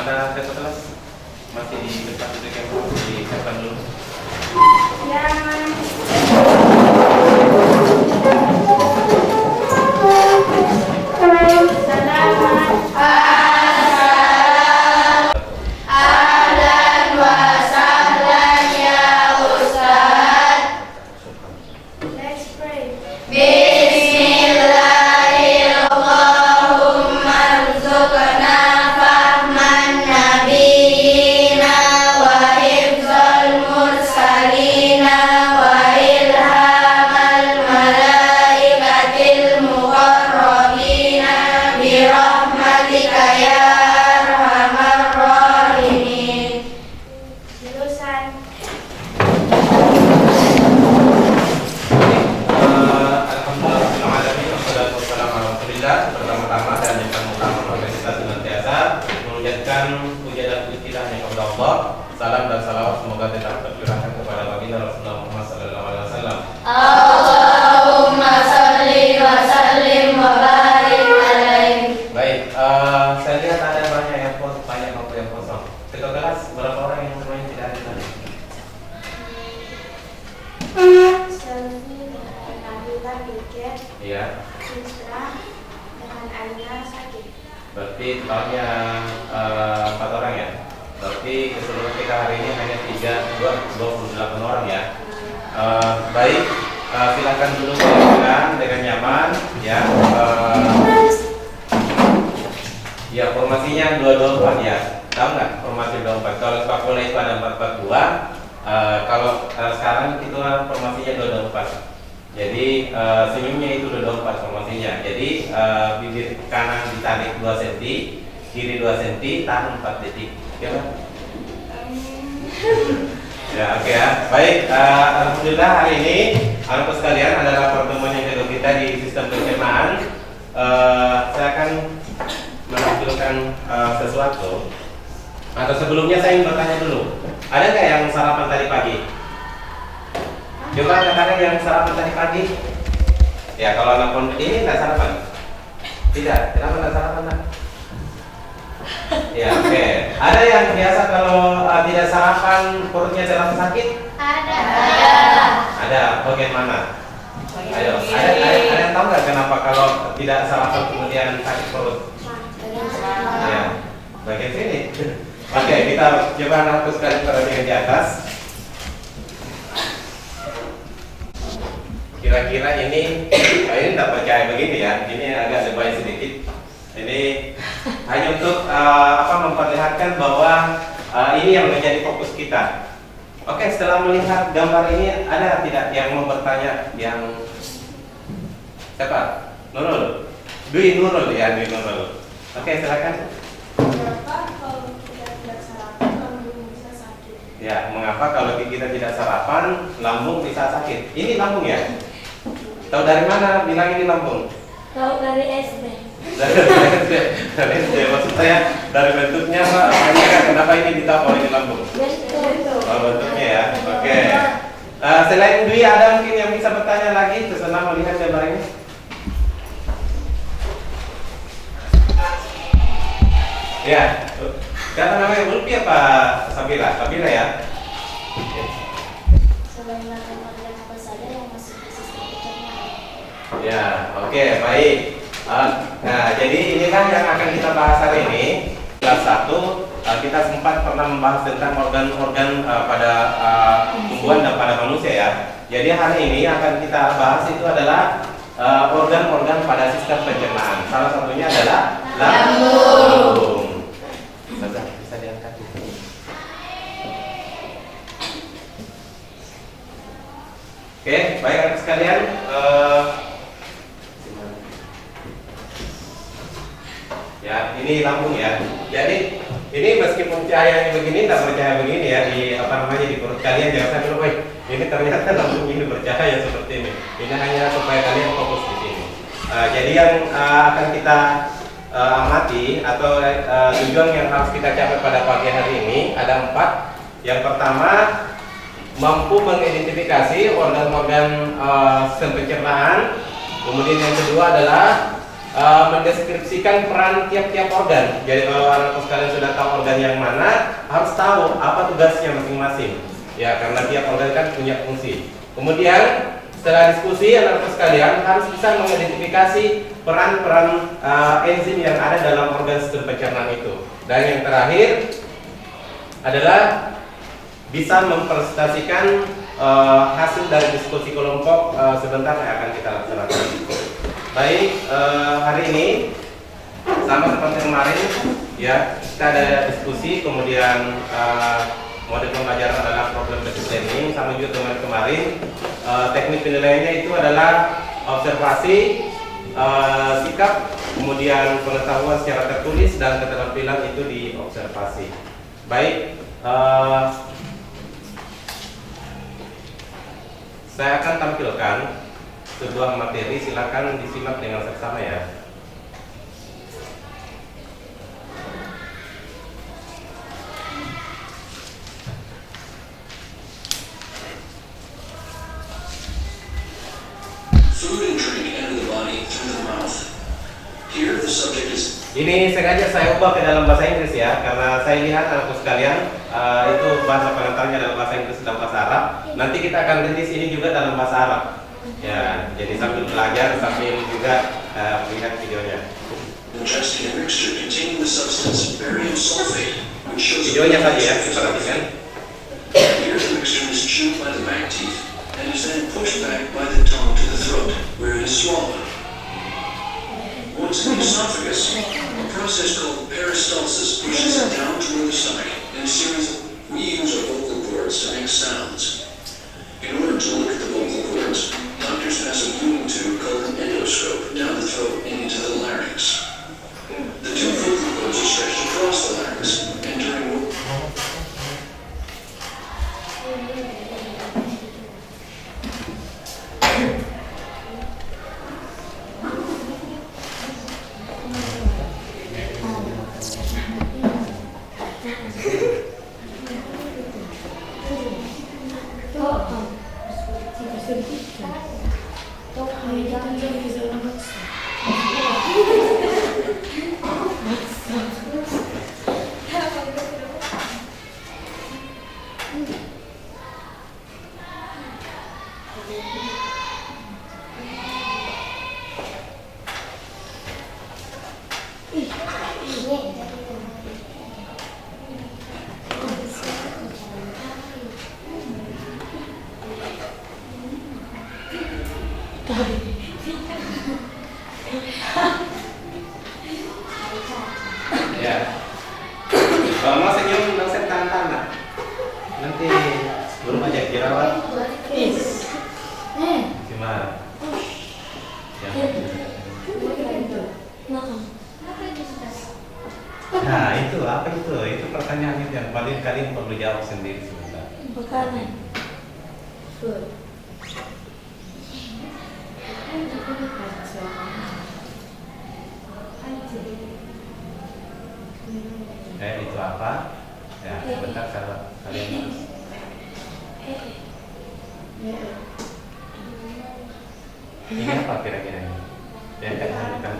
ada satu kelas masih di depan duduk yang di depan dulu. Ya. Pertama-tama dan yang utama maka kita senantiasa mengucapkan puja dan puji kita hanya kepada Allah. Salam dan salawat semoga tetap tercurahkan kepada baginda Rasulullah Muhammad SAW. Allahumma salli wa sallim wa barik alaihi. Baik, saya lihat ada banyak yang waktu yang kosong. Ketua kelas berapa orang yang semuanya tidak ada tadi? Selvi dengan Nabila Biket, Iya. Isra dengan Aina sakit. Berarti totalnya 4 orang ya. Berarti keseluruhan kita hari ini hanya 28 orang ya. Baik, silakan dulu dengan nyaman ya. Ya formasinya 224 ya. Tahu nggak formasi 24? Kalau sepak bola itu ada 442. Kalau sekarang itu formasinya 224. Jadi senyumnya itu 224 formasinya. Jadi bibir kanan ditarik 2 cm, kiri 2 cm, tahan 4 detik. Ya kan? Ya oke ya. Baik, alhamdulillah hari ini anak sekalian adalah pertemuan yang kedua kita di sistem pencernaan. Saya akan menampilkan sesuatu. Atau sebelumnya saya ingin bertanya dulu. Ada nggak yang sarapan tadi pagi? Coba katakan yang sarapan tadi pagi. Ya kalau anak pondok ini nggak sarapan. Tidak. Kenapa nggak sarapan? Nak? Ya oke. Ada yang biasa kalau tidak sarapan perutnya terasa sakit? Ada. Ada. Bagaimana? Ayo. Ada yang tahu nggak kenapa kalau tidak sarapan kemudian sakit perut? Ya. Bagian sini. Oke, kita coba hapuskan perhatian di atas. Kira-kira ini tidak percaya begini ya. Ini agak lebay sedikit. Ini hanya untuk memperlihatkan bahwa ini yang menjadi fokus kita. Oke, setelah melihat gambar ini ada tidak yang mau bertanya? Yang siapa? Nurul. Dwi Nurul ya, Dwi Nurul. Oke, silakan. Kenapa kalau kita tidak sarapan lambung bisa sakit? Ya, mengapa kalau kita tidak sarapan lambung bisa sakit? Ini lambung ya? Tahu dari mana bilang ini lambung? Tahu dari SD. Dari SD. Maksud saya dari bentuknya Pak, kenapa ini ditahu ini lambung? Bentuk. Oh, bentuknya ya. Oke. Selain Dwi ada mungkin yang bisa bertanya lagi setelah melihat gambar ini? Ya. Kata namanya Ulfi apa Sabila? Sabila ya. Selain makan organ apa saja yang masuk ke sistem pencernaan? Ya, oke, baik. Nah, jadi inilah yang akan kita bahas hari ini. Kelas 1, kita sempat pernah membahas tentang organ-organ pada tumbuhan dan pada manusia ya. Jadi hari ini akan kita bahas itu adalah organ-organ pada sistem pencernaan. Salah satunya adalah lambung. Bisa diangkat. Oke, baik anak sekalian. Ya, ini lambung ya. Jadi ini meskipun cahayanya begini, tak bercahaya begini ya di di perut kalian jangan sampai lupa. Ini ternyata lambung ini bercahaya seperti ini. Ini hanya supaya kalian fokus di sini. Jadi yang akan kita amati atau tujuan yang harus kita capai pada pagi hari ini ada 4. Yang pertama, mampu mengidentifikasi organ-organ sistem pencernaan. Kemudian yang kedua adalah mendeskripsikan peran tiap-tiap organ. Jadi kalau anak sekalian sudah tahu organ yang mana, harus tahu apa tugasnya masing-masing. Ya, karena tiap organ kan punya fungsi. Kemudian setelah diskusi, anak sekalian harus bisa mengidentifikasi peran-peran enzim yang ada dalam organ sistem pencernaan itu. Dan yang terakhir adalah bisa mempresentasikan hasil dari diskusi kelompok sebentar yang akan kita laksanakan. Baik, hari ini sama seperti kemarin, ya kita ada diskusi, kemudian model pembelajaran adalah problem based learning, sama juga dengan kemarin. Teknik penilaiannya itu adalah observasi, sikap, kemudian pengetahuan secara tertulis dan keterampilan itu di observasi. Baik, saya akan tampilkan sebuah materi, silakan disimak dengan seksama ya. Food and drink enter the body through the mouth. Here the subject is. Ini sengaja saya ubah ke dalam bahasa Inggris ya, karena saya lihat anakku sekalian itu bahasa pengantarnya dalam bahasa Inggris dan bahasa Arab. Nanti kita akan rilis ini juga dalam bahasa Arab. Ya, jadi sambil belajar sambil juga melihat videonya. Ingesting a mixture containing the substance barium sulfate, which shows. Videonya saja ya, kita perhatikan. Here the mixture is chewed by the back teeth and is then pushed back by the tongue to the throat, where it is swallowed. Once in the esophagus, a process called peristalsis pushes it down toward the stomach in a series of. We use our vocal cords to make sounds. In order to look at the vocal cords, doctors pass a moving tube called an endoscope down the throat and into the larynx. The two vocal cords are stretched across the larynx, entering. Ya. Kalau mau senyum, nggak usah tahan-tahan. Nanti belum aja jerawat. Gimana? Ya. Nah itu apa itu? Itu pertanyaan itu yang paling kalian perlu jawab sendiri sebentar. Makanan. Food. Itu apa? Ya, sebentar kalau kalian harus. Ini apa kira-kira ini? Ya, bukan.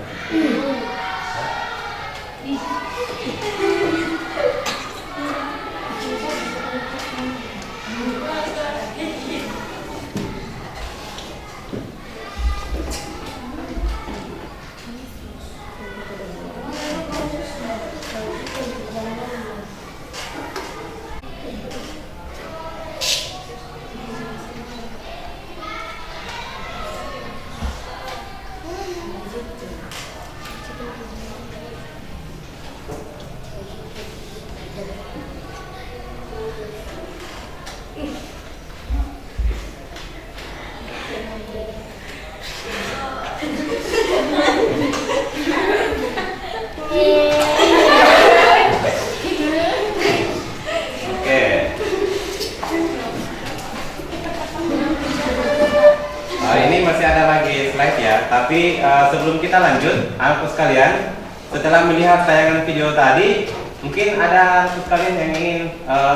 Ini masih ada lagi slide ya, tapi sebelum kita lanjut, anak sekalian, setelah melihat tayangan video tadi, mungkin ada anak sekalian yang ingin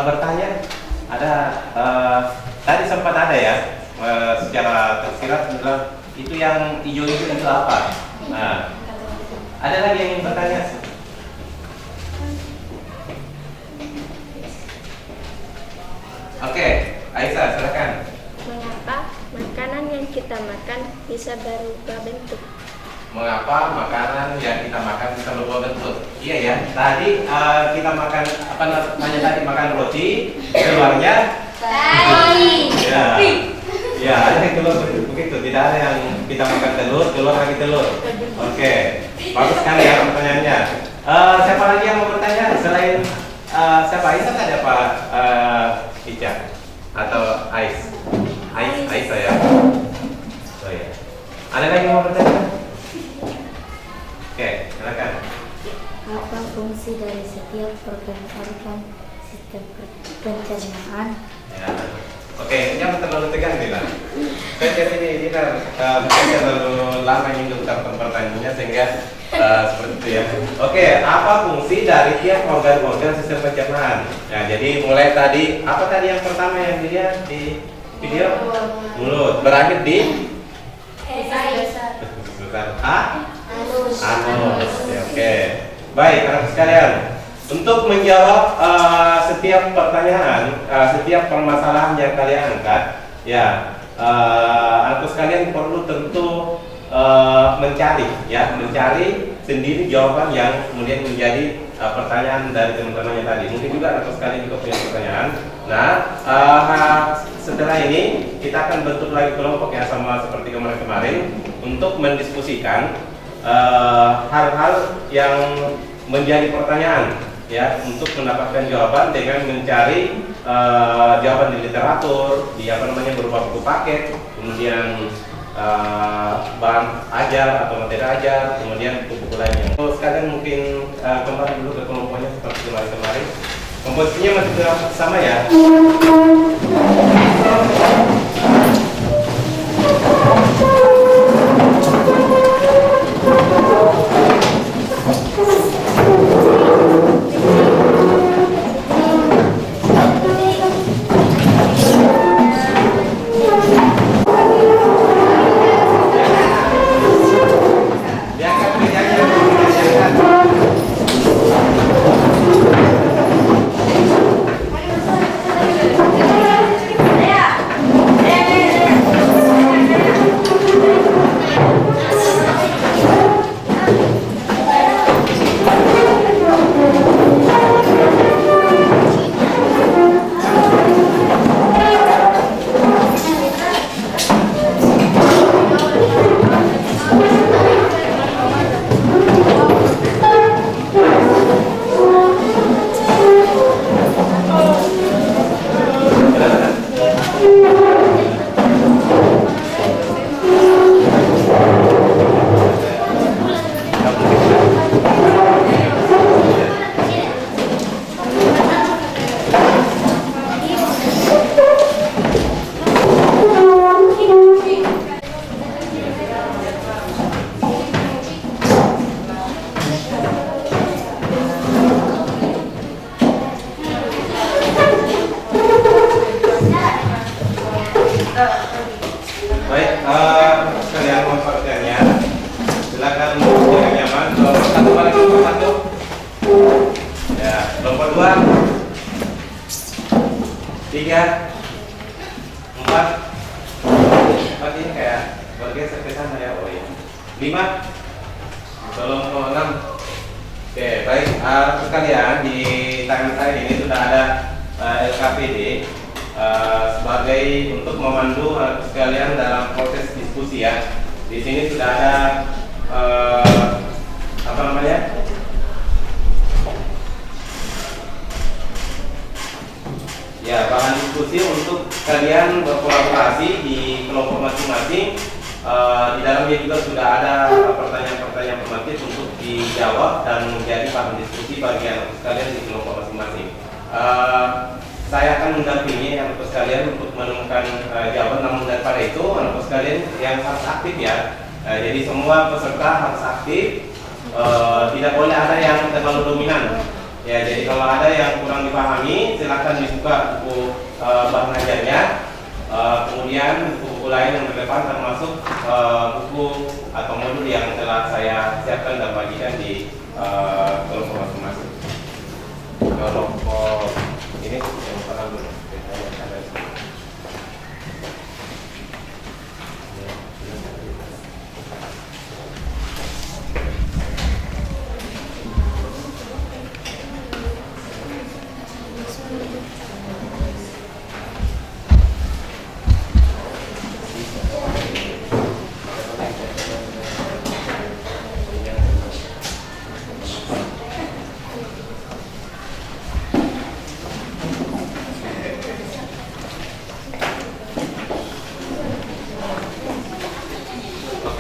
bertanya. Ada tadi sempat ada ya, secara tersirat bilang itu yang hijau itu apa? Nah, Ada lagi yang ingin bertanya? Oke, Aisyah, silakan. Mengapa makanan yang kita makan bisa berubah bentuk? Mengapa makanan yang kita makan bisa berubah bentuk? Iya ya, tadi kita makan apa namanya tadi, makan roti, keluarnya ya, ya ada yang keluar begitu, tidak ada yang kita makan telur, keluar lagi telur. Oke, bagus sekali ya pertanyaannya. Siapa lagi yang mau bertanya selain siapa? Aisyah ada Pak Ica atau Aisyah ya? Oh ya. Ada lagi yang mau bertanya? Oke, silakan. Apa fungsi dari setiap organ sistem pencernaan? Ya. Oke, jangan terlalu tegang bilang. Saya jadi ini mungkin terlalu lama ingin mengucapkan pertanyaannya sehingga seperti itu ya. Oke, apa fungsi dari tiap organ-organ sistem pencernaan? Ya, jadi mulai tadi, apa tadi yang pertama yang dilihat di video? Mulut. Berakhir di? Anus. Ya, oke. Baik, anak sekalian. Untuk menjawab setiap pertanyaan, setiap permasalahan yang kalian angkat, ya, anak sekalian perlu tentu mencari sendiri jawaban yang kemudian menjadi pertanyaan dari teman-temannya tadi. Mungkin juga anak sekalian juga punya pertanyaan. Nah, setelah ini kita akan bentuk lagi kelompok ya sama seperti kemarin untuk mendiskusikan hal-hal yang menjadi pertanyaan ya, untuk mendapatkan jawaban dengan mencari jawaban di literatur, di apa namanya berupa buku paket, kemudian bahan ajar atau materi ajar, kemudian buku-buku lainnya. So, sekalian mungkin kembali dulu ke kelompoknya seperti kemarin. Komposisinya masih sama ya. Baik, sekalian memperhatikannya. Silakan yang nyaman. Kelompok satu balik kelompok satu. Ya, kelompok dua, 3, 4. Empat ini kayak bergeser ke sana ya, oh iya. 5, kelompok 6. Oke, baik, sekalian di tangan saya ini sudah ada LKPD. Sebagai untuk memandu sekalian dalam proses diskusi ya. Di sini sudah ada apa namanya? Ya, bahan diskusi untuk kalian berkolaborasi di kelompok masing-masing. Di dalamnya juga sudah ada pertanyaan-pertanyaan pematik untuk dijawab dan menjadi bahan diskusi bagi anak sekalian di kelompok masing-masing. Saya akan mendampingi anak sekalian untuk menemukan jawaban, namun daripada itu anak sekalian yang harus aktif ya. Jadi semua peserta harus aktif, tidak boleh ada yang terlalu dominan. Ya, jadi kalau ada yang kurang dipahami, silakan dibuka buku bahan ajarnya, kemudian buku lain yang relevan termasuk buku atau modul yang telah saya siapkan dan bagikan di kelompok masing-masing. Kelompok ini yang pertama dulu.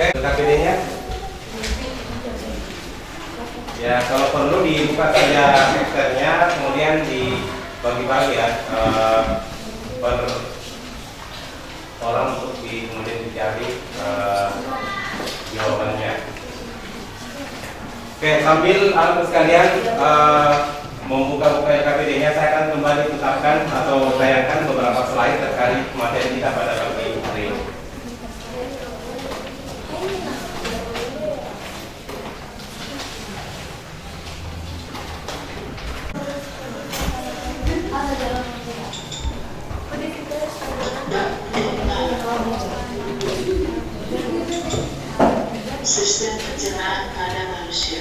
Oke, KPD-nya. Ya, kalau perlu dibuka saja Excelnya, kemudian dibagi-bagi ya per orang untuk kemudian dicari jawabannya. Oke, sambil anak sekalian membuka-buka KPD-nya, saya akan kembali putarkan atau tayangkan beberapa slide terkait materi kita pada pagi hari ini. Sistem pencernaan pada manusia.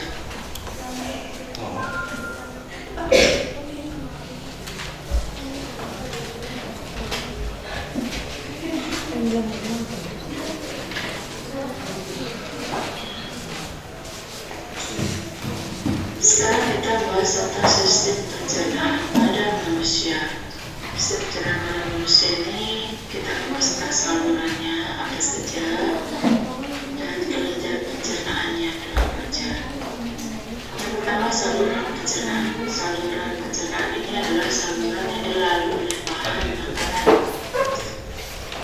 Sekarang kita bahas tentang sistem pencernaan pada manusia. Sistem pencernaan pada manusia ini kita bahas tentang salurannya, apa saja, dan kelenjar pencernaannya dalam pelajaran. Yang pertama, saluran pencernaan. Saluran pencernaan ini adalah saluran yang dilalui oleh bahan makanan.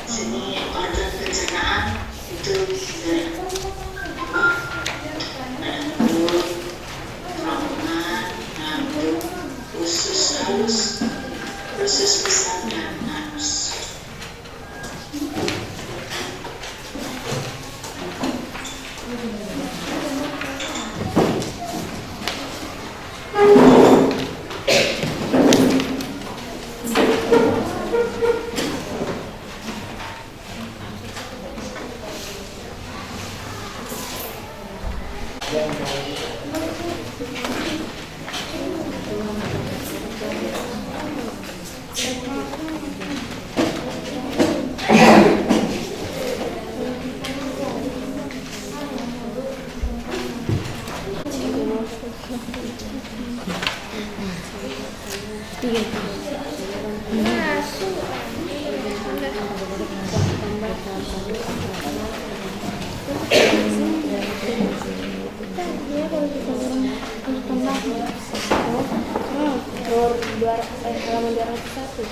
Sini organ pencernaan itu dari mulut, kerongkongan, lambung, usus halus, usus besar, dan anus. Halaman 201.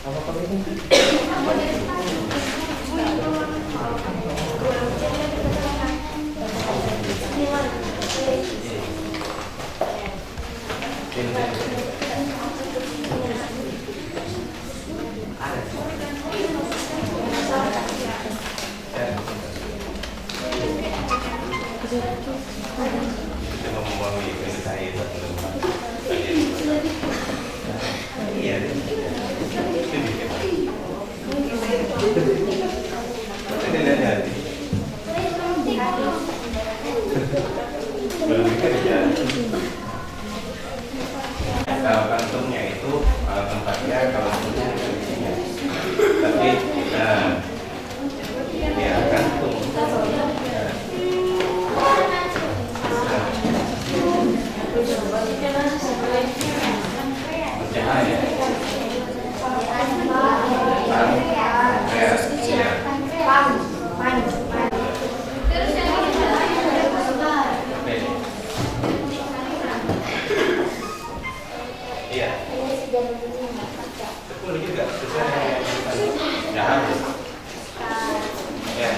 Kalau kantongnya itu tempatnya kalau punya di sini, tapi ya kantung. Cahaya. Iya. Sepuluh juga. Ya harus. Ya.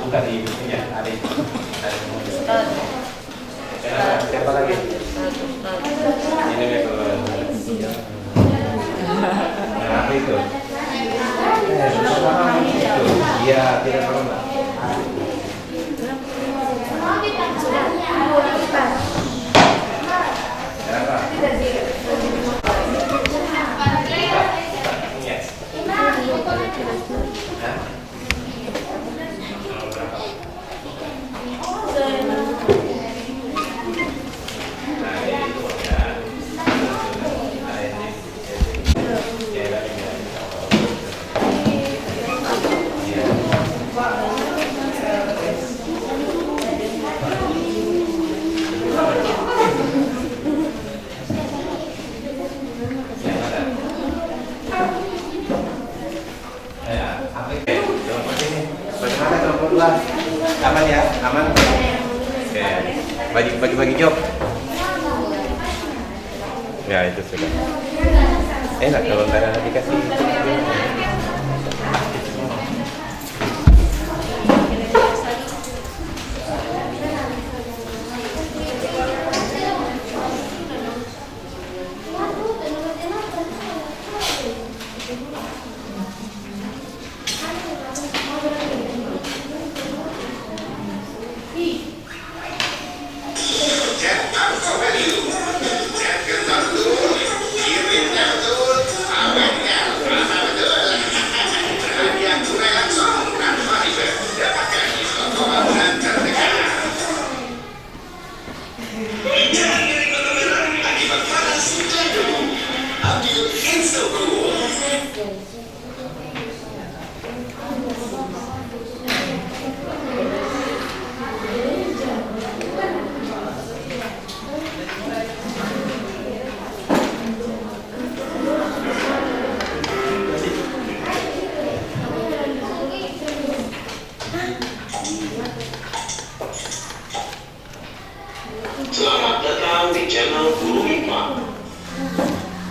Bukan di ibunya, ada. Siapa lagi? Ini kalau apa itu? Iya, tidak pernah. Aman ya? Aman? Oke. Bagi job. Ya itu sudah. Enak kalau ntar dikasih. Selamat datang di channel Guru IPA.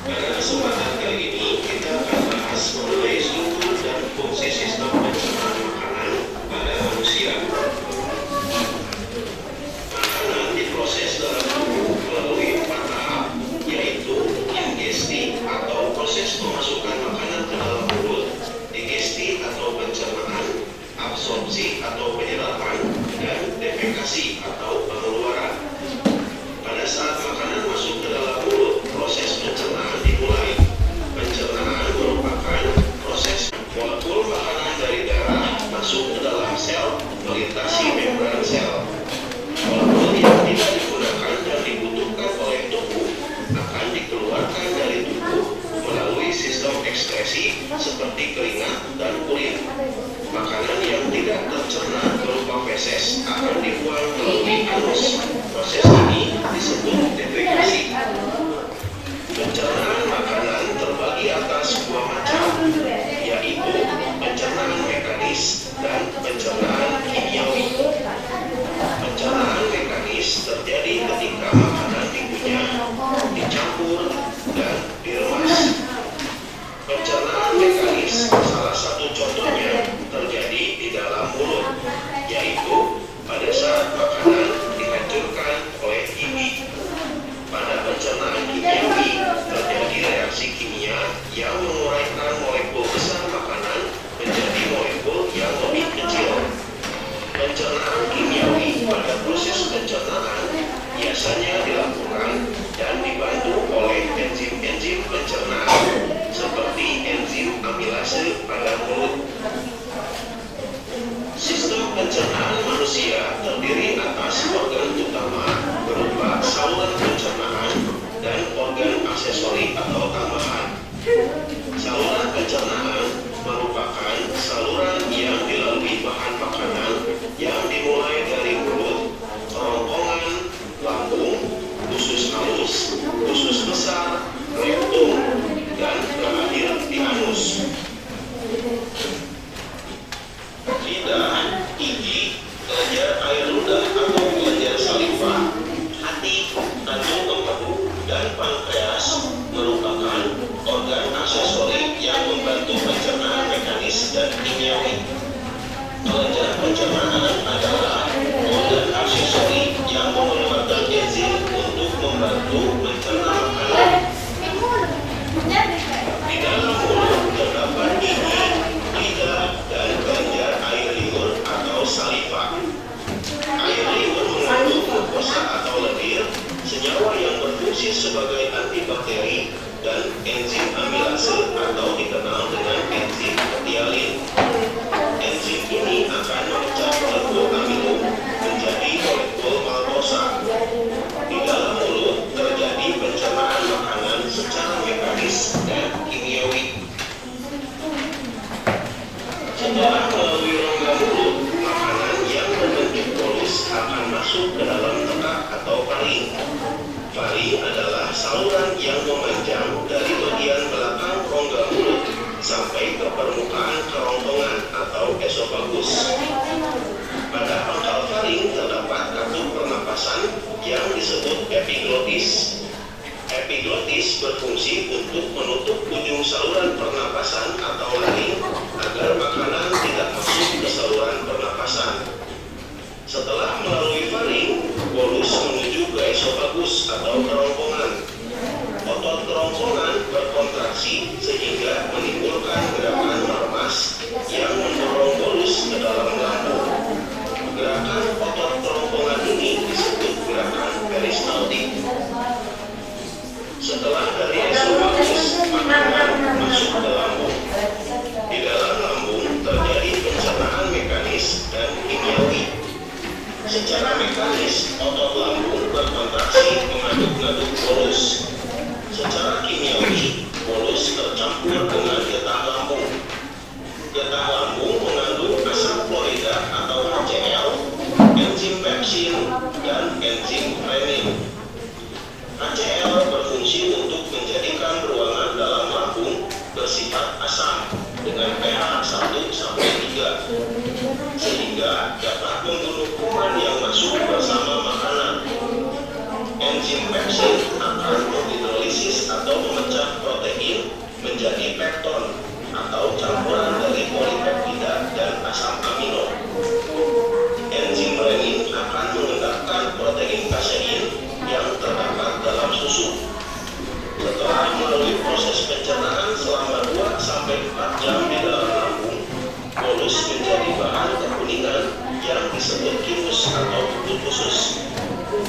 Pada kesempatan kali ini kita akan bahas mengenai struktur dan fungsi sistem pencernaan makanan pada manusia. Makanan diproses dalam tubuh melalui 4 tahap, yaitu ingesti atau proses pemasukan makanan ke dalam mulut, digesti atau pencernaan, absorpsi atau penyerapan, dan defekasi atau pengeluaran. Pada saat makanan masuk ke dalam mulut, proses pencernaan dimulai. Pencernaan merupakan proses molekul makanan dari darah masuk ke dalam sel, melintasi membran sel. Molekul yang tidak digunakan dan dibutuhkan oleh tubuh akan dikeluarkan dari tubuh melalui sistem ekskresi seperti keringat dan urin. Makanan yang tidak tercerna berupa feses akan dibuang melalui anus. Proses ini disebut defekasi. Pencernaan makanan terbagi atas persentase pada mulut. Sistem pencernaan manusia terdiri atas organ utama berupa saluran pencernaan dan organ aksesori atau tambahan. Saluran pencernaan merupakan saluran yang dilalui bahan makanan yang dimulai dari mulut, kerongkongan, lambung, usus halus, usus besar, rektum, dan berakhir di anus. Lidah, gigi, kelenjar air ludah atau kelenjar saliva, hati, jantung empedu, dan pankreas merupakan organ aksesori yang membantu pencernaan mekanis dan kimiawi. Kelenjar pencernaan adalah organ aksesori yang mengeluarkan enzim untuk membantu mencerna makanan. Di dalam mulut terdapat gigi, lidah, dan kelenjar air liur atau saliva. Air liur mengandung glukosa atau lendir, senyawa yang berfungsi sebagai antibakteri, dan enzim amilase atau dikenal dengan enzim tialin. Enzim ini akan memecah molekul amino menjadi molekul maltosa. Di dalam mulut terjadi pencernaan makanan secara mekanis dan kimiawi. Setelah melalui rongga mulut, makanan yang berbentuk bolus akan masuk ke dalam tekak atau faring. Faring adalah saluran yang memanjang dari bagian belakang rongga mulut sampai ke permukaan kerongkongan atau esofagus. Pada pangkal faring terdapat katup pernapasan yang disebut epiglotis. Epiglotis berfungsi untuk menutup ujung saluran pernapasan atau laring agar makanan tidak masuk ke saluran pernapasan. Setelah melalui faring, bolus menuju ke esofagus atau kerongkongan. Otot kerongkongan berkontraksi sehingga menimbulkan gerakan mermas yang mendorong bolus ke dalam lambung. Gerakan otot kerongkongan ini disebut gerakan peristaltik. Setelah dari esofagus, makanan masuk ke lambung. Di dalam lambung terjadi pencernaan mekanis dan kimiawi. Secara mekanis, otot lambung berkontraksi mengaduk-aduk bolus. Secara kimiawi, bolus tercampur dengan getah lambung. Getah lambung mengandung asam klorida atau HCl, enzim pepsin, dan enzim renin. HCl berfungsi untuk menjadikan ruangan dalam lambung bersifat asam dengan pH 1-3 sehingga dapat membunuh kuman yang masuk bersama makanan. Enzim pepsin akan menghidrolisis atau memecah protein menjadi pekton atau campuran dari polipeptida dan asam amino. Enzim renin akan mengendapkan protein kasein yang terdapat dalam susu. Setelah melalui proses pencernaan selama 2-4 jam di dalam lambung, bolus menjadi bahan kekuningan yang disebut kimus atau kutu khusus.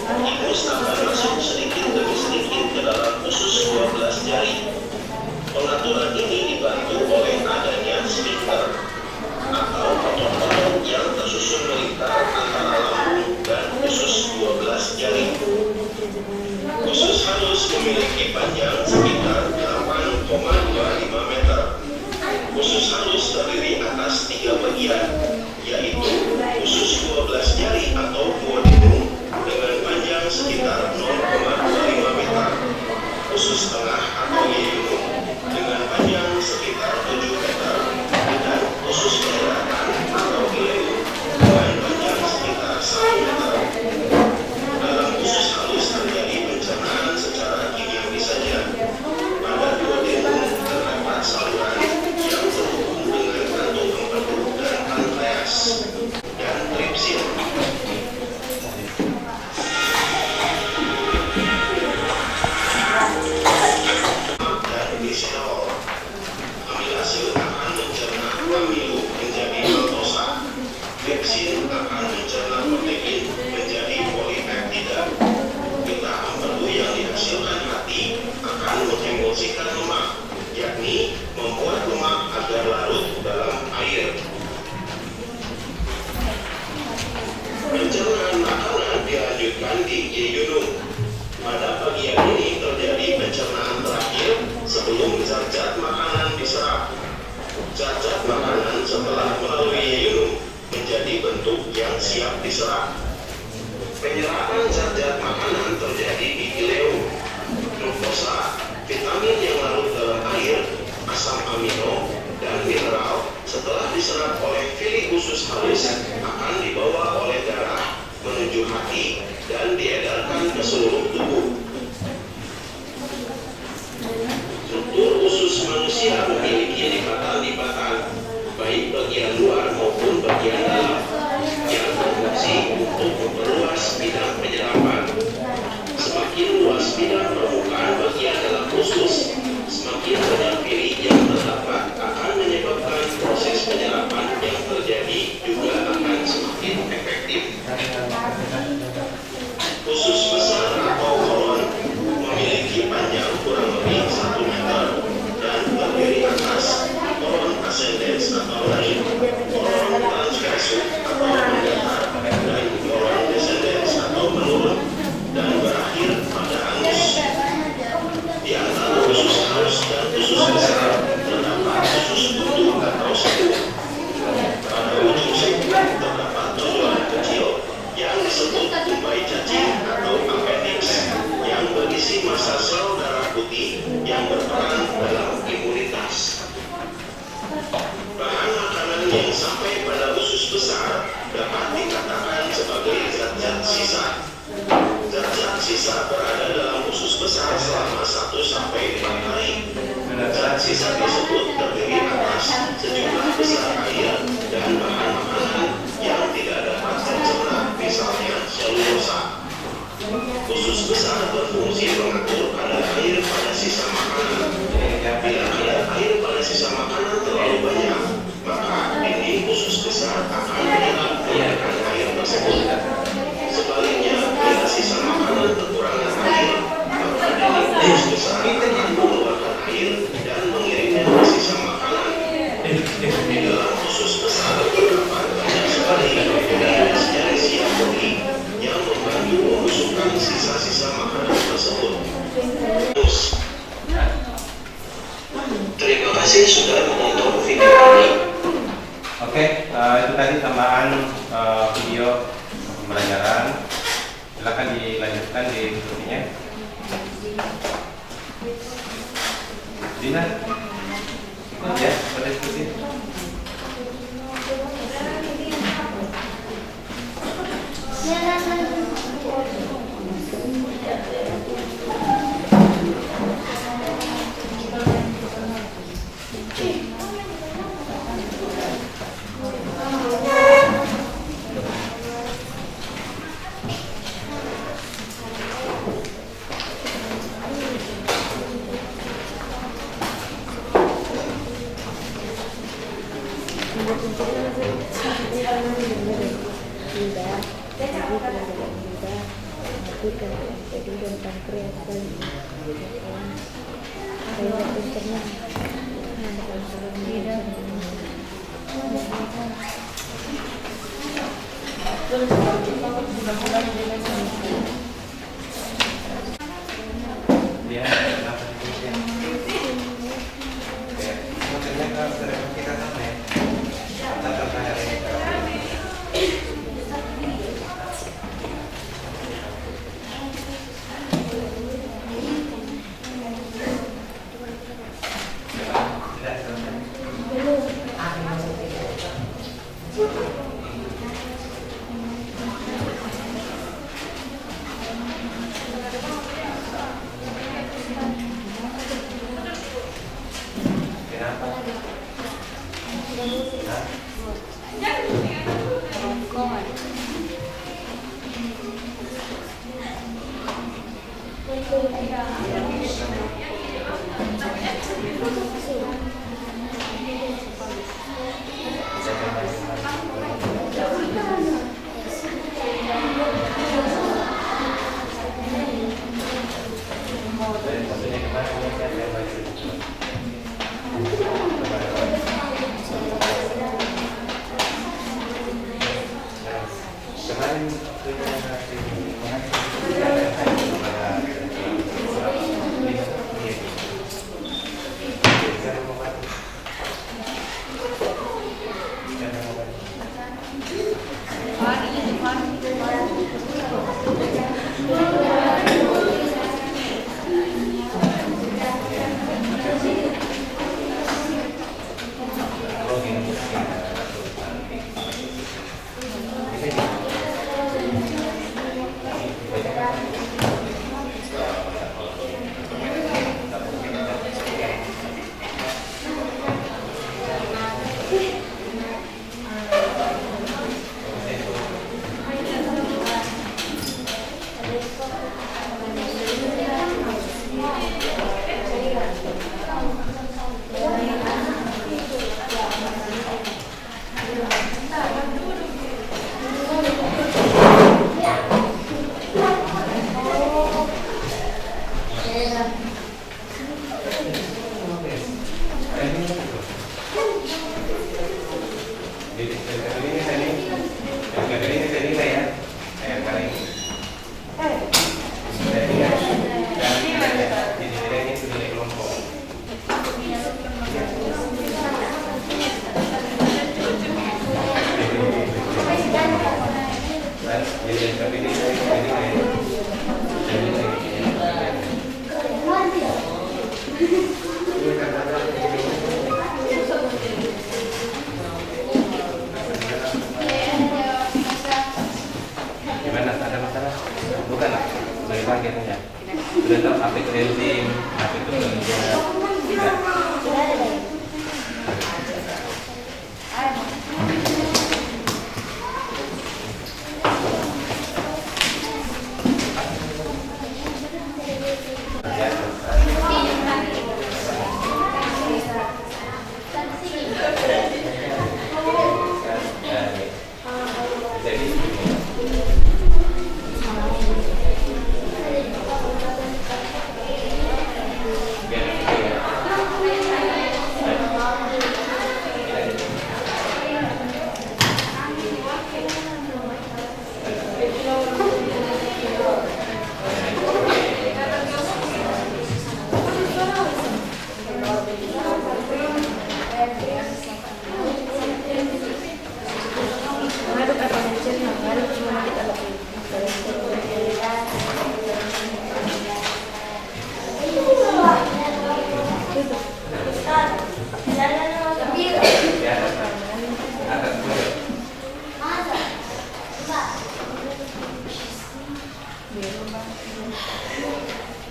Kimus akan masuk sedikit demi sedikit ke dalam usus 12 jari. Pengaturan ini dibantu oleh adanya sphincter atau otot-otot yang tersusun melingkar antara lambung dan usus 12 jari. Usus halus memiliki panjang sekitar 8,25 meter. Usus halus terdiri atas 3 bagian, yaitu usus 12 jari atau duodenum dengan panjang sekitar 0,25 meter, usus tengah atau ileum dengan panjang sekitar 7 meter, dan usus pergerakan atau ileum dengan panjang sekitar 1 meter. Dalam usus halus terjadi pencernaan secara kimiawi saja. zat-zat makanan diserap. Zat-zat makanan setelah melalui minum menjadi bentuk yang siap diserap. Penyerapan zat-zat makanan terjadi di ileum, glukosa, vitamin yang larut dalam air, asam amino, dan mineral setelah diserap oleh villi usus halus akan dibawa oleh darah menuju hati dan diedarkan ke seluruh tubuh. Struktur usus manusia memiliki lipatan-lipatan, baik bagian luar maupun bagian dalam, yang berfungsi untuk memperluas bidang penyerapan. Semakin luas bidang permukaan bagian dalam usus, semakin banyak villi yang terdapat akan menyebabkan proses penyerapan yang terjadi juga akan semakin efektif. Usus besar atau kolon memiliki panjang kurang lebih 1 meter dan berdiri atas kolon ascendens atau naik, kolon transversum atau mendatar, dan kolon descendens atau menurun, dan berakhir pada anus. Di antara usus halus dan usus besar terdapat usus buntu atau sepuh. Pada ujung sepuh terdapat tonjolan kecil yang disebut tumbai cacing atau appendix yang berisi massa sel darah putih yang berperan dalam imunitas. Bahan makanan yang sampai pada usus besar dapat dikatakan sebagai zat-zat sisa. Zat-zat sisa berada dalam usus besar selama 1-5 hari. Zat sisa tersebut terdiri atas sejumlah besar air dan bahan makanan yang tidak dapat tercerna, misalnya selulosa. Usus besar berfungsi mengatur kadar air pada sisa makanan. Bila kadar air pada sisa makanan terlalu banyak, maka dinding usus besar akan menyerap air tersebut. Sebaliknya, bila sisa makanan kekurangan air, maka dinding usus besar akan mengeluarkan air dan mengirimnya ke sisa makanan. Di dalam usus besar terdapat banyak sekali garis-garis yang putih yang membantu membusukkan sisa-sisa makanan tersebut. Terima kasih sudah menonton video ini. Oke, itu tadi tambahan video pembelajaran. Silakan dilanjutkan di diskusinya. Dina, ikut ya pada diskusi. Ya, kenapa diskusi? Oke, maksudnya kalau kita sama ya. Tata hari ini. Gimana? Ada masalah? Bukan lah. Balik lagi ya. Sudah tahu apa itu enzim, apa itu kerja. Tidak.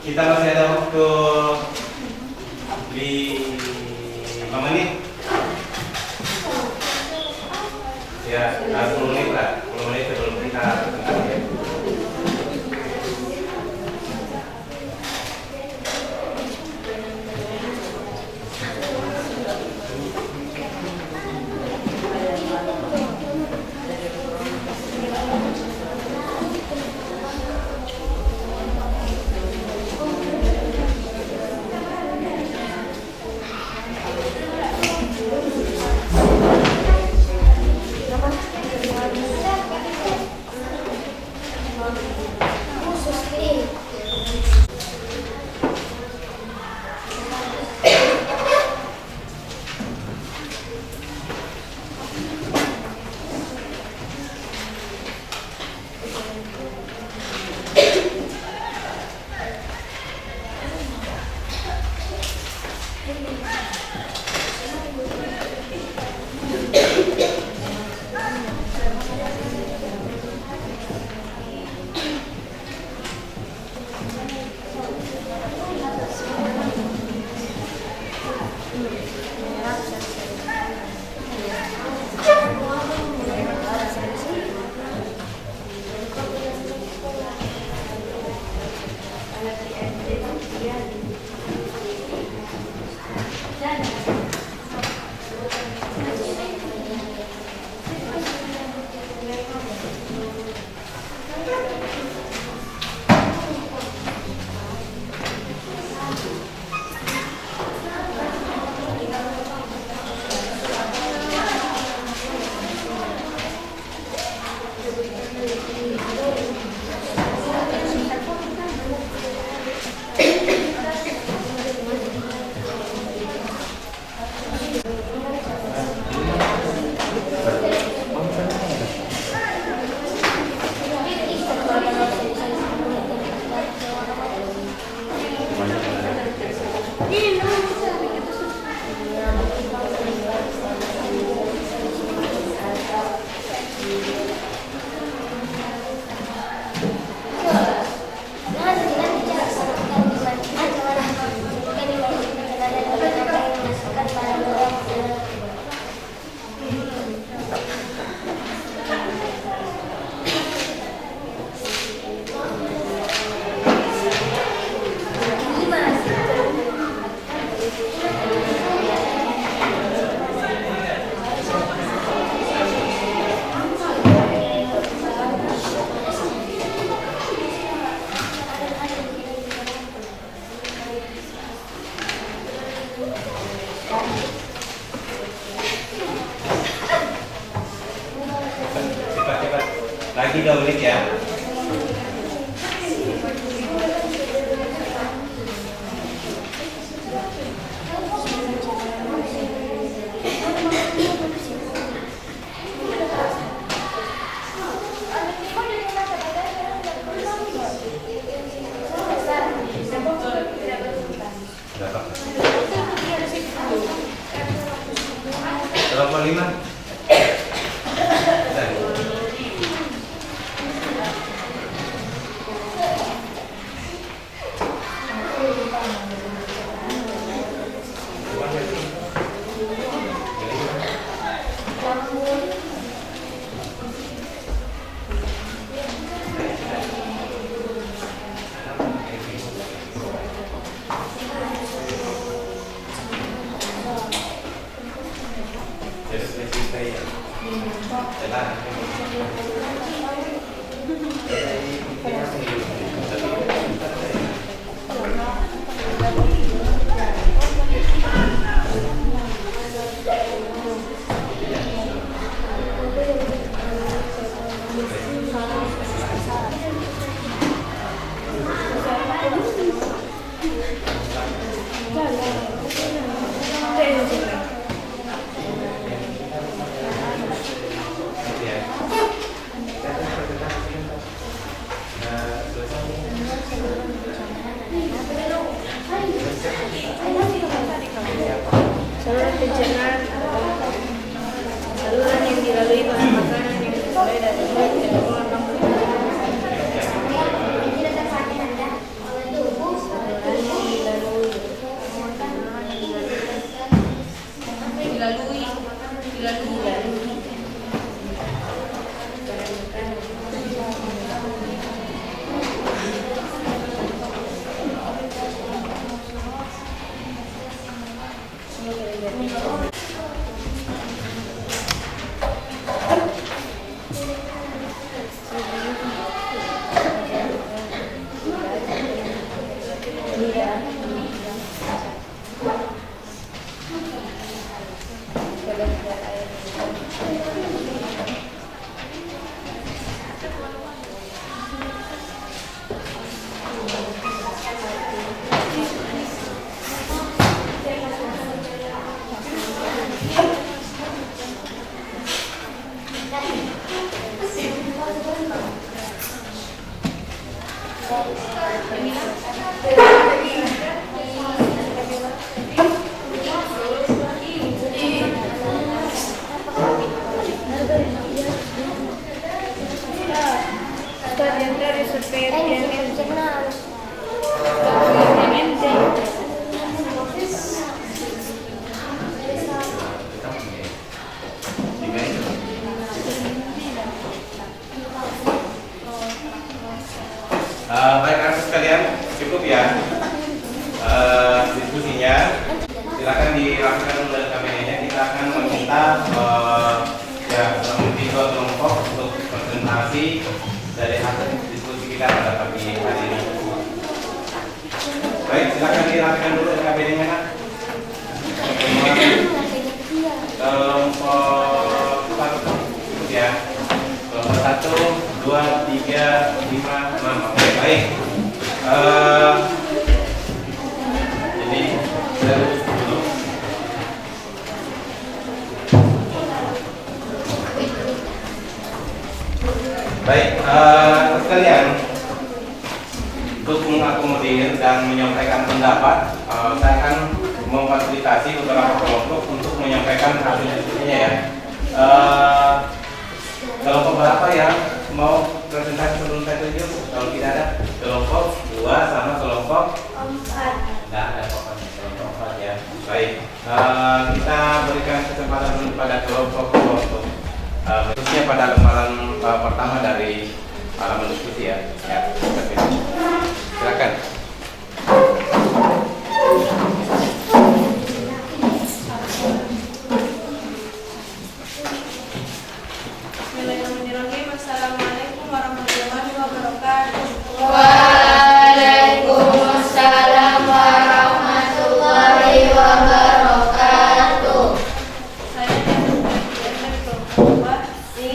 Kita masih ada waktu 5 menit. Ya, 10 menit lah. 10 menit sebelum kita ya. Lagi 2 menit ya. Berapa? kelompok 5. Saluran pencernaan adalah saluran yang dilalui oleh makanan yang dimulai dari mulut dan mengeluarkan saluran dilalui Baik anak sekalian, cukup ya diskusinya. Silakan dilakukan oleh kabinetnya. Kita akan meminta tiga kelompok untuk presentasi dari hasil diskusi kita pada pagi hari ini. Baik, silakan dilakukan dulu oleh kabinetnya. Kelompok 1 ya. Kelompok 1, 2, 3, 5, 6. Oke, baik. Jadi dulu. Baik, sekalian, untuk mengakomodir dan menyampaikan pendapat, saya akan memfasilitasi beberapa kelompok untuk menyampaikan hasil diskusinya ya. Kelompok berapa yang mau presentasi sebelum saya tunjuk? Kalau tidak ada, kelompok 2 sama kelompok 4. Tidak ada pokoknya kelompok 4 ya. Baik, kita berikan kesempatan dulu pada kelompok 2 untuk khususnya pada lembaran pertama dari halaman diskusi ya. Ya, silakan. Assalamualaikum warahmatullahi wabarakatuh. Waalaikumsalam warahmatullahi wabarakatuh. Saya dari kelompok 2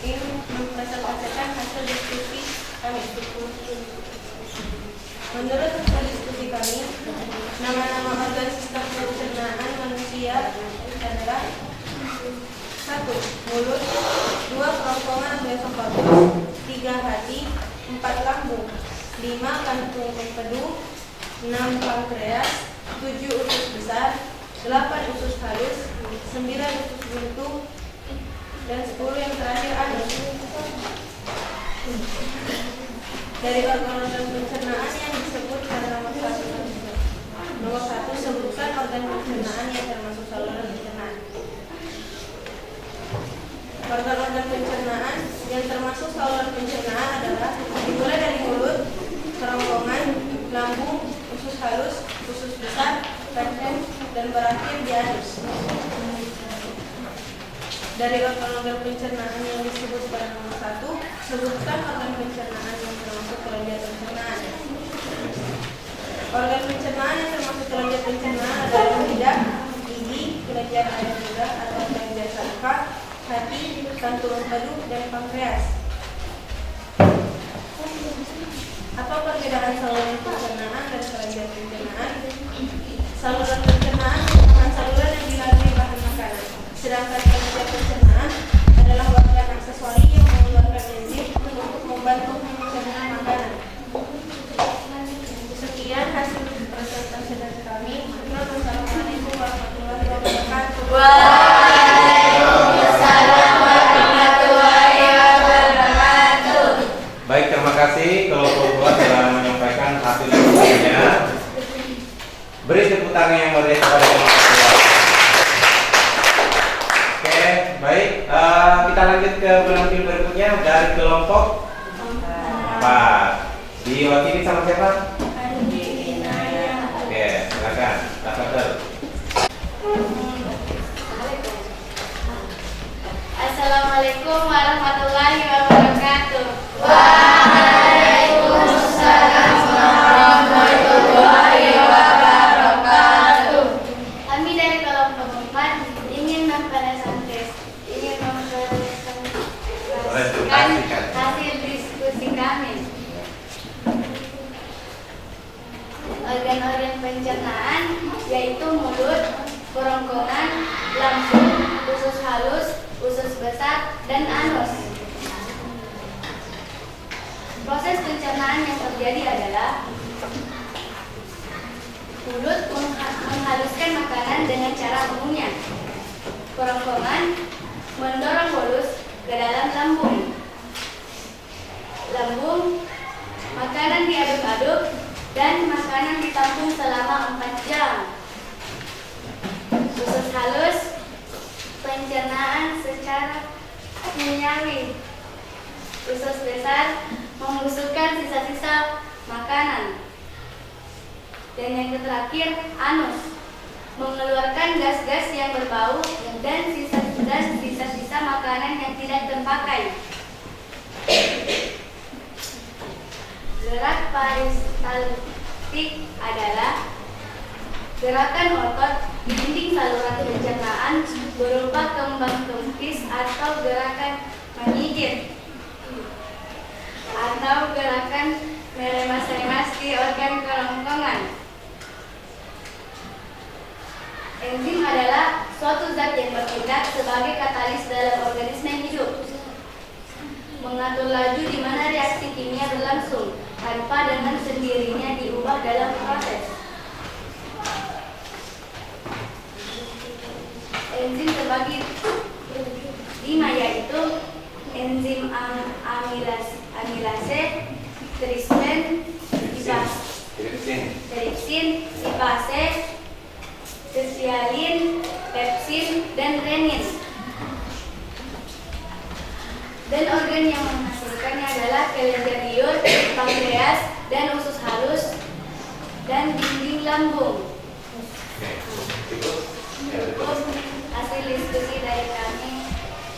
ingin mempresentasikan hasil diskusi kami. Menurut hasil diskusi kami, nama-nama organ sistem pencernaan manusia adalah 1. Mulut, 2. Kerongkongan atau esofagus, 3. hati, 4. lambung, 5. kantung empedu, 6. pankreas, 7. usus besar, 8 usus halus, 9 usus buntu, dan 10 yang terakhir anus. Dari organ-organ pencernaan yang disebut pada nomor 1. Nomor 1, sebutkan organ pencernaan yang termasuk saluran pencernaan. Organ-organ pencernaan yang termasuk saluran pencernaan adalah dimulai dari mulut, kerongkongan, lambung, usus halus, usus besar, rectum, dan berakhir di anus. Dari organ-organ pencernaan yang disebut pada nomor 1, sebutkan organ pencernaan yang termasuk kelenjar pencernaan. Organ pencernaan yang termasuk kelenjar pencernaan adalah lidah, gigi, kelenjar air lidah atau kelenjar saliva, hati, kantung empedu, dan pankreas. Apa perbedaan saluran pencernaan dan kelenjar pencernaan? Saluran pencernaan merupakan saluran yang dilalui bahan makanan, sedangkan kelenjar pencernaan adalah organ aksesori yang mengeluarkan enzim untuk membantu mencerna makanan. Sekian hasil presentasi dari kami. Wassalamualaikum warahmatullahi wabarakatuh. Waalaikumsalam warahmatullahi wabarakatuh. Baik, terima kasih kelompok 2 telah menyampaikan hasil diskusinya. Beri tepuk tangan yang meriah kepada kelompok 2. Oke, baik. Kita lanjut ke penampil berikutnya dari kelompok 4. Diwakili sama siapa? Oke, silakan. Tafadhol. Assalamualaikum warahmatullahi wabarakatuh. Waalaikumsalam warahmatullahi wabarakatuh. Kami dari kelompok 4 ingin mempresentasikan hasil diskusi kami. Organ-organ pencernaan yaitu mulut, kerongkongan, lambung, usus halus, usus besar, dan anus. Proses pencernaan yang terjadi adalah mulut menghaluskan makanan dengan cara mengunyah. Kerongkongan mendorong bolus ke dalam lambung. Lambung, makanan diaduk-aduk dan makanan ditampung selama 4 jam. Usus halus, pencernaan secara kimiawi. Usus besar membusukkan sisa-sisa makanan. Dan yang terakhir, anus, mengeluarkan gas-gas yang berbau dan sisa-sisa makanan yang tidak terpakai. Gerak peristaltik adalah gerakan otot di dinding saluran pencernaan berupa kembang kempis atau gerakan menggigit atau gerakan meremas-remas di organ kerongkongan. Enzim adalah suatu zat yang bertindak sebagai katalis dalam organisme hidup, mengatur laju di mana reaksi kimia berlangsung tanpa dengan sendirinya diubah dalam proses. Enzim terbagi 5, yaitu enzim amilase, trismen, tripsin, lipase, sialin, pepsin, dan renin. Dan organ yang menghasilkannya adalah kelenjar liur, pankreas, dan usus halus, dan dinding lambung. Hasil diskusi dari kami.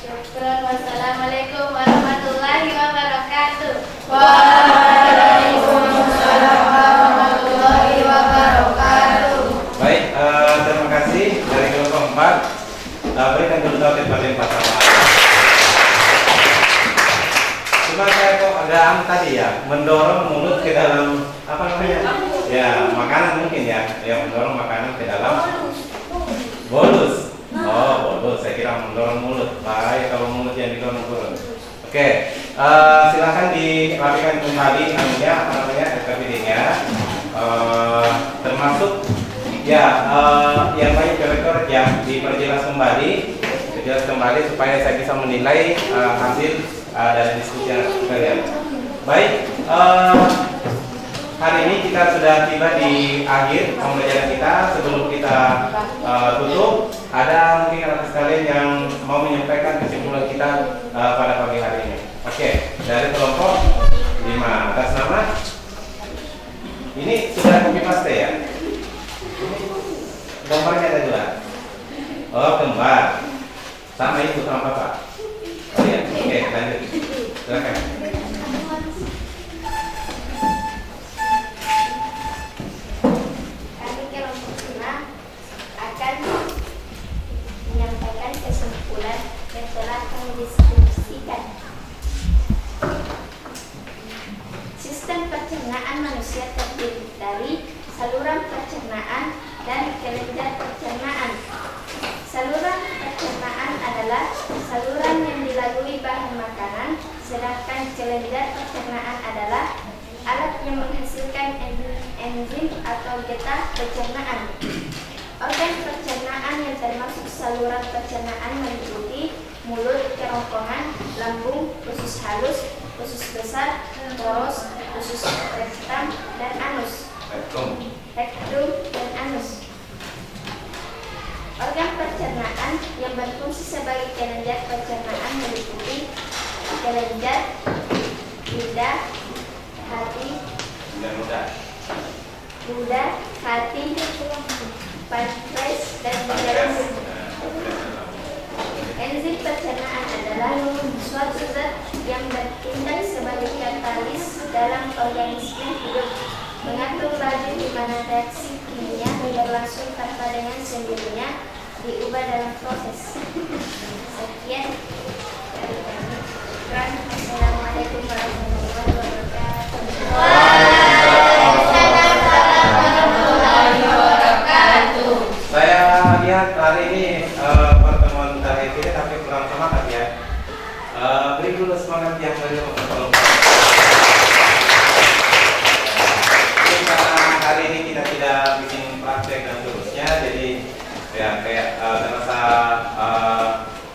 Syukran. Wassalamualaikum warahmatullahi wabarakatuh. Waalaikumsalam warahmatullahi wabarakatuh. Baik, terima kasih dari kelompok 4. Berikan dulu tauhid pada yang pertama. Cuma saya kok ada tadi ya, mendorong mulut ke dalam apa namanya? Ya, makanan mungkin ya, yang mendorong makanan ke dalam bolus. Oh, bolus. Saya kira mendorong mulut. Baik, kalau mulut yang didorong turun. Oke, silakan dirapikan kembali SKPD-nya, termasuk Ya, yang baik rekor ya diperjelas kembali supaya saya bisa menilai hasil dari diskusi yang kalian. Baik, hari ini kita sudah tiba di akhir pembelajaran kita. Sebelum kita tutup, ada mungkin anak sekalian yang mau menyampaikan kesimpulan kita pada pagi hari ini. Oke, dari kelompok 5 atas nama ini sudah copy paste ya. Gambarnya ada dua. Oh, gambar. Sama itu sama Pak. Oh iya, oke, lanjut. Silakan. Kami kelompok 5 akan menyampaikan kesimpulan yang telah kami diskusikan. Sistem pencernaan manusia terdiri dari saluran pencernaan dan kelenjar pencernaan. Saluran pencernaan adalah saluran yang dilalui bahan makanan, sedangkan kelenjar pencernaan adalah alat yang menghasilkan enzim atau getah pencernaan. Organ pencernaan yang termasuk saluran pencernaan meliputi mulut, kerongkongan, lambung, usus halus, usus besar, poros, usus rektum, dan anus. Rektum dan anus. Organ pencernaan yang berfungsi sebagai kelenjar pencernaan meliputi kelenjar, lidah, hati, pankreas, dan jalan enzim pencernaan adalah suatu zat yang bertindak sebagai katalis dalam organisme hidup, mengatur laju di mana reaksi kimia berlangsung tanpa dengan sendirinya diubah dalam proses. Sekian dari kami. Assalamualaikum warahmatullahi wabarakatuh. Saya lihat hari ini pertemuan terakhir kita tapi kurang semangat ya. Beri dulu semangat yang dari kelompok. Karena hari ini kita tidak bikin praktek dan seterusnya, jadi ya kayak terasa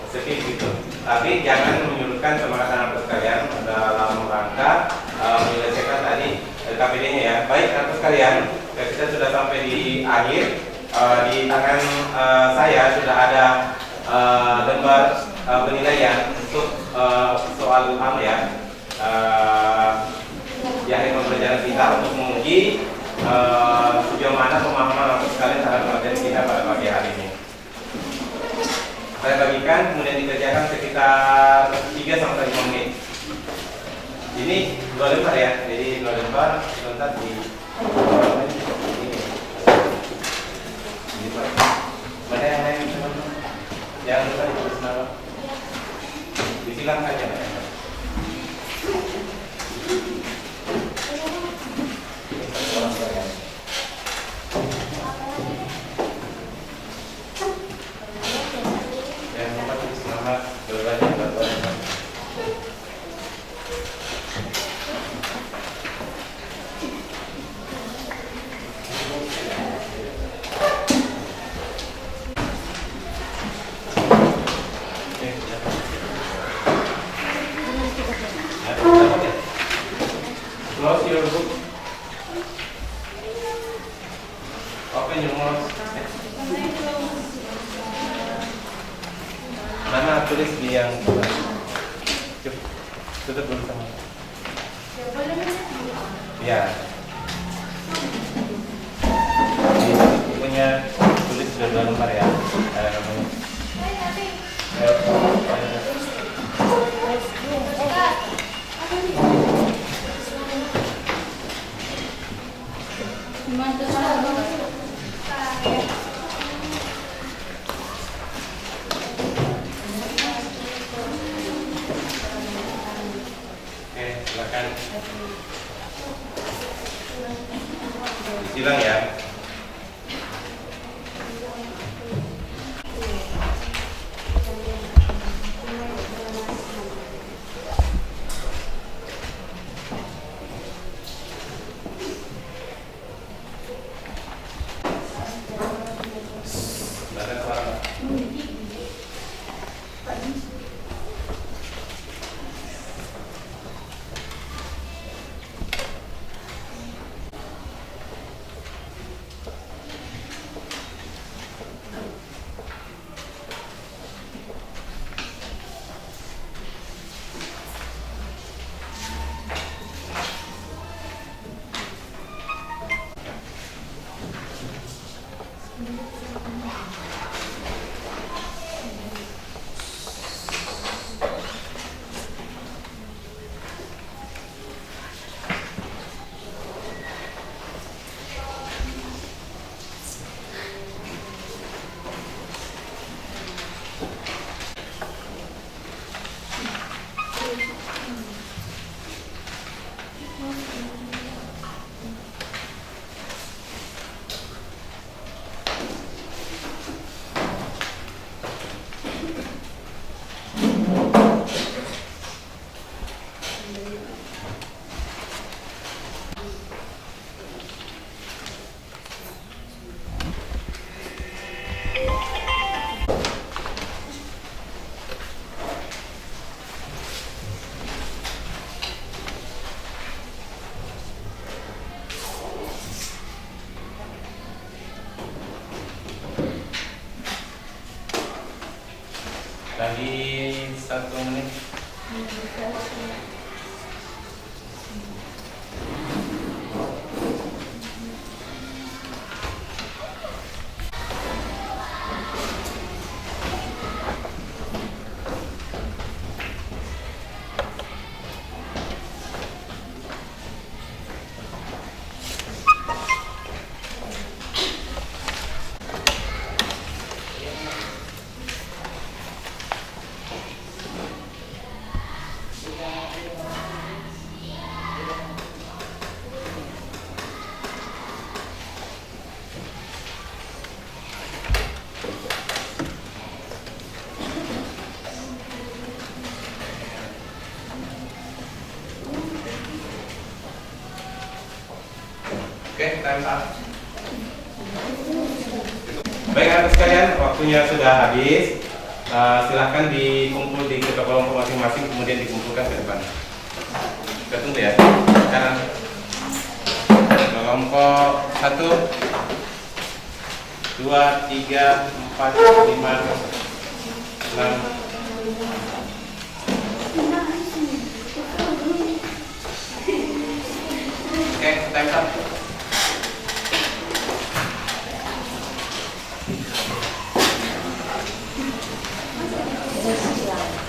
sepi gitu. Tapi jangan menyurutkan semangat anak sekalian dalam rangka menyelesaikan tadi KPD-nya ya. Baik anak sekalian, kita sudah sampai di akhir. Di tangan saya sudah ada lembar penilaian untuk soal utama ya. Di akhir pembelajaran kita untuk menguji sejauh mana pemahaman anak sekalian terhadap materi kita pada pagi hari ini. Saya bagikan kemudian dikerjakan sekitar 3-5 menit. Ini 2 lembar ya, jadi 2 lembar sebentar di mana yang lain teman-teman? Jangan lupa ditulis nama. Disilang aja. Jangan lupa tulis nama, jawabannya baru-baru. Close your book. Open your mouth. Mana tulis di yang tutup dulu sama. Ya. Di bukunya tulis sudah 2 lembar ya. Ada namanya. Oke, silakan. Silang ya. lagi 1 menit. Oke, time up. Baik anak sekalian, waktunya sudah habis. Silahkan dikumpul di kelompok masing-masing, kemudian dikumpulkan ke depan. Kita tunggu ya. Sekarang kelompok 1, 2, 3, 4, 5, 6. Oke, time up.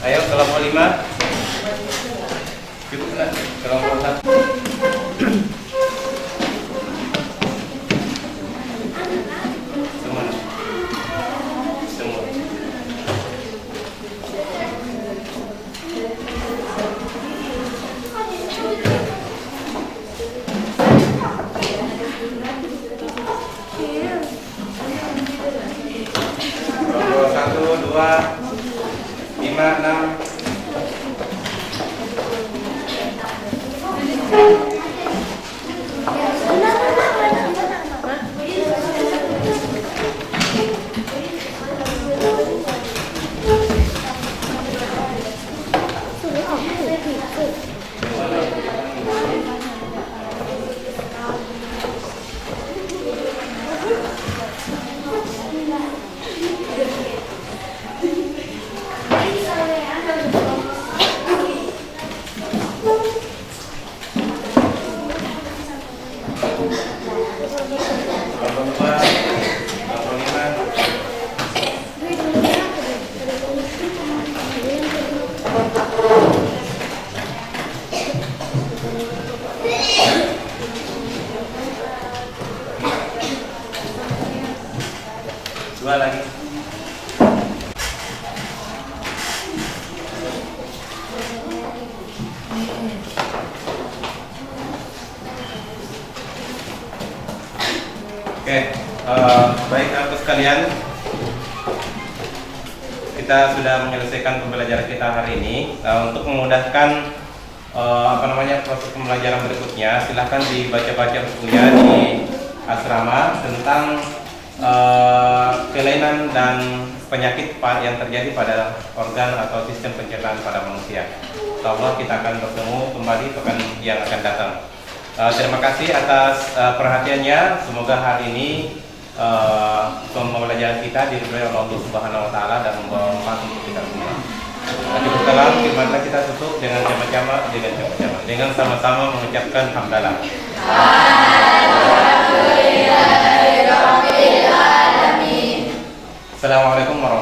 Ayo kelompok 5. Cukup kan? Kelompok 1. Semua. Semua. Kelompok 1, 2, 5, 6. Dua lagi. Oke, baik anak sekalian, kita sudah menyelesaikan pembelajaran kita hari ini. Untuk memudahkan proses pembelajaran berikutnya, silahkan dibaca-baca bukunya di asrama tentang kelainan dan penyakit yang terjadi pada organ atau sistem pencernaan pada manusia. Insyaallah kita akan bertemu kembali pekan yang akan datang. Terima kasih atas perhatiannya. Semoga hari ini pembelajaran kita diridhoi oleh Allah Subhanahu wa taala dan membawa manfaat untuk kita semua. Salam, firmanlah kita tutup dengan dengan sama-sama mengucapkan hamdalah. Assalamualaikum warahmatullahi wabarakatuh.